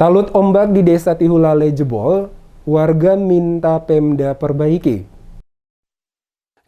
Talut ombak di Desa Tihulale jebol, warga minta Pemda perbaiki.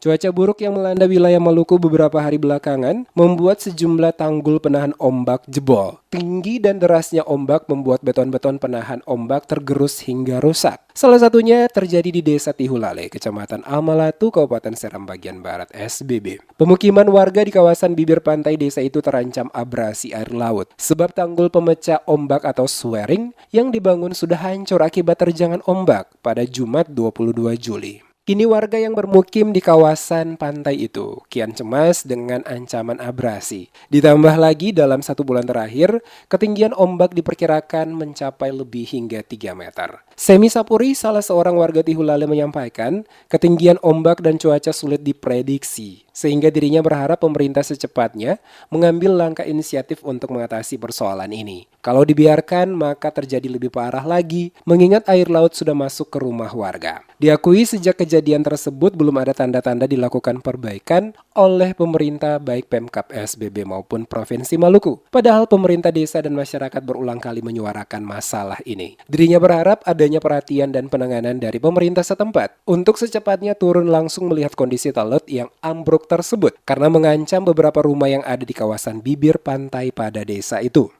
Cuaca buruk yang melanda wilayah Maluku beberapa hari belakangan membuat sejumlah tanggul penahan ombak jebol. Tinggi dan derasnya ombak membuat beton-beton penahan ombak tergerus hingga rusak. Salah satunya terjadi di Desa Tihulale, Kecamatan Amalatu, Kabupaten Seram bagian Barat SBB. Pemukiman warga di kawasan bibir pantai desa itu terancam abrasi air laut sebab tanggul pemecah ombak atau swearing yang dibangun sudah hancur akibat terjangan ombak pada Jumat 22 Juli. Kini warga yang bermukim di kawasan pantai itu kian cemas dengan ancaman abrasi. Ditambah lagi dalam 1 bulan terakhir, ketinggian ombak diperkirakan mencapai lebih hingga 3 meter. Semi Sapuri, salah seorang warga Tihulale menyampaikan, ketinggian ombak dan cuaca sulit diprediksi, sehingga dirinya berharap pemerintah secepatnya mengambil langkah inisiatif untuk mengatasi persoalan ini. Kalau dibiarkan, maka terjadi lebih parah lagi, mengingat air laut sudah masuk ke rumah warga. Diakui sejak kejadian tersebut belum ada tanda-tanda dilakukan perbaikan oleh pemerintah baik Pemkab SBB maupun Provinsi Maluku. Padahal pemerintah desa dan masyarakat berulang kali menyuarakan masalah ini. Dirinya berharap adanya perhatian dan penanganan dari pemerintah setempat untuk secepatnya turun langsung melihat kondisi talut yang ambruk tersebut karena mengancam beberapa rumah yang ada di kawasan bibir pantai pada desa itu.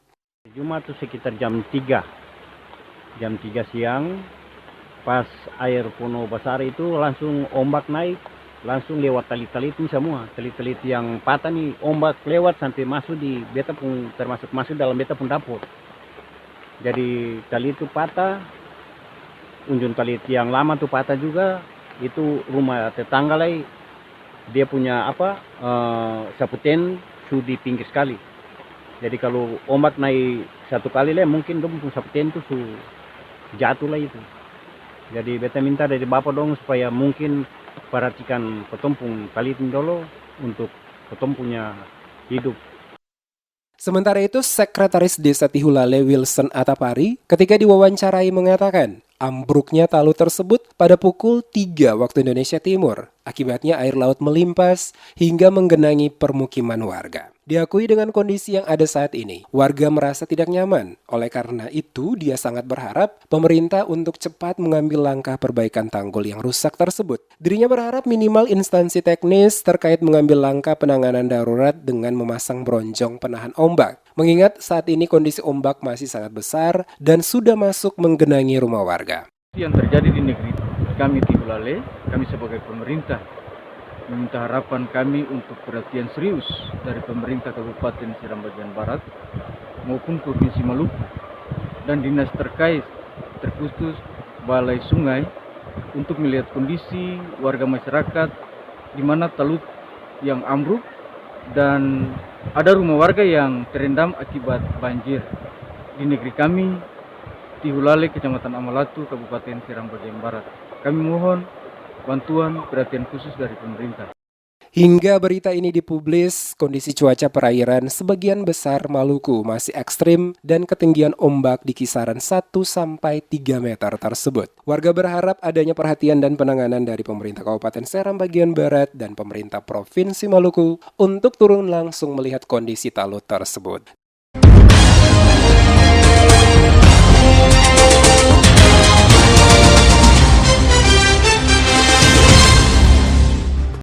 Jumat itu sekitar jam 3 siang, pas air Puno Besar itu langsung ombak naik, langsung lewat tali-tali itu semua. Tali-tali yang patah nih, ombak lewat sampai masuk di beta pun, termasuk masuk dalam beta pun dapur. Jadi tali itu patah, ujung tali yang lama tuh patah juga, itu rumah tetangga lagi, dia punya saputen sudah di pinggir sekali. Jadi kalau ombak naik 1 kali lah, mungkin dong saputen itu jatuh lah itu. Jadi beta minta dari Bapak dong supaya mungkin perhatikan petumpung kali itu dulu untuk petumpunya hidup. Sementara itu, Sekretaris Desa Tihulale Wilson Atapari ketika diwawancarai mengatakan, ambruknya talut tersebut pada pukul 3 waktu Indonesia Timur. Akibatnya air laut melimpas hingga menggenangi permukiman warga. Diakui dengan kondisi yang ada saat ini, warga merasa tidak nyaman. Oleh karena itu, dia sangat berharap pemerintah untuk cepat mengambil langkah perbaikan tanggul yang rusak tersebut. Dirinya berharap minimal instansi teknis terkait mengambil langkah penanganan darurat dengan memasang bronjong penahan ombak. Mengingat saat ini kondisi ombak masih sangat besar dan sudah masuk menggenangi rumah warga. Yang terjadi di negeri kami Tihulale, kami sebagai pemerintah meminta harapan kami untuk perhatian serius dari pemerintah Kabupaten Seram bagian Barat maupun Provinsi Maluku dan dinas terkait, terkhusus Balai Sungai, untuk melihat kondisi warga masyarakat di mana talut yang ambruk dan ada rumah warga yang terendam akibat banjir di negeri kami Tihulale, Kecamatan Amalatu, Kabupaten Seram bagian Barat. Kami mohon bantuan perhatian khusus dari pemerintah. Hingga berita ini dipublis, kondisi cuaca perairan sebagian besar Maluku masih ekstrim dan ketinggian ombak di kisaran 1-3 meter tersebut. Warga berharap adanya perhatian dan penanganan dari pemerintah Kabupaten Seram bagian Barat dan pemerintah Provinsi Maluku untuk turun langsung melihat kondisi talut tersebut.